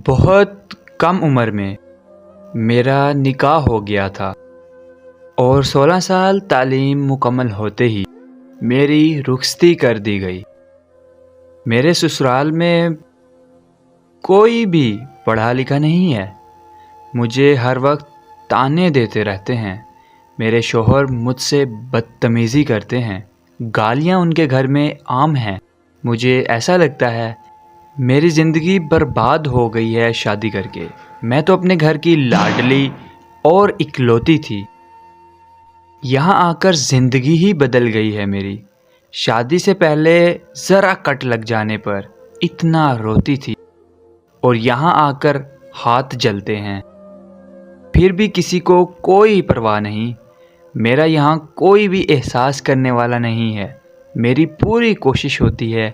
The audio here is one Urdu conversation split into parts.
بہت کم عمر میں میرا نکاح ہو گیا تھا اور 16 سال تعلیم مکمل ہوتے ہی میری رخصتی کر دی گئی۔ میرے سسرال میں کوئی بھی پڑھا لکھا نہیں ہے۔ مجھے ہر وقت تانے دیتے رہتے ہیں۔ میرے شوہر مجھ سے بدتمیزی کرتے ہیں۔ گالیاں ان کے گھر میں عام ہیں۔ مجھے ایسا لگتا ہے میری زندگی برباد ہو گئی ہے شادی کر کے۔ میں تو اپنے گھر کی لاڈلی اور اکلوتی تھی۔ یہاں آ کر زندگی ہی بدل گئی ہے میری۔ شادی سے پہلے ذرا کٹ لگ جانے پر اتنا روتی تھی اور یہاں آ کر ہاتھ جلتے ہیں، پھر بھی کسی کو کوئی پرواہ نہیں۔ میرا یہاں کوئی بھی احساس کرنے والا نہیں ہے۔ میری پوری کوشش ہوتی ہے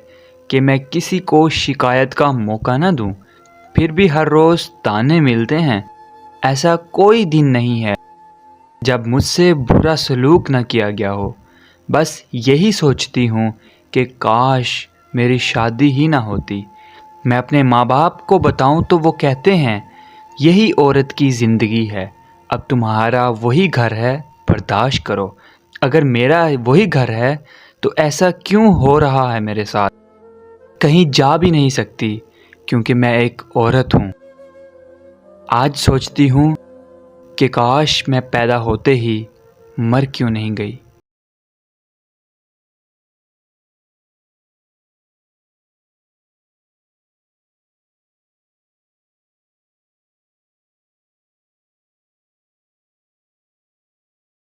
کہ میں کسی کو شکایت کا موقع نہ دوں، پھر بھی ہر روز تانے ملتے ہیں۔ ایسا کوئی دن نہیں ہے جب مجھ سے برا سلوک نہ کیا گیا ہو۔ بس یہی سوچتی ہوں کہ کاش میری شادی ہی نہ ہوتی۔ میں اپنے ماں باپ کو بتاؤں تو وہ کہتے ہیں یہی عورت کی زندگی ہے، اب تمہارا وہی گھر ہے، برداشت کرو۔ اگر میرا وہی گھر ہے تو ایسا کیوں ہو رہا ہے میرے ساتھ؟ کہیں جا بھی نہیں سکتی کیونکہ میں ایک عورت ہوں۔ آج سوچتی ہوں کہ کاش میں پیدا ہوتے ہی مر کیوں نہیں گئی۔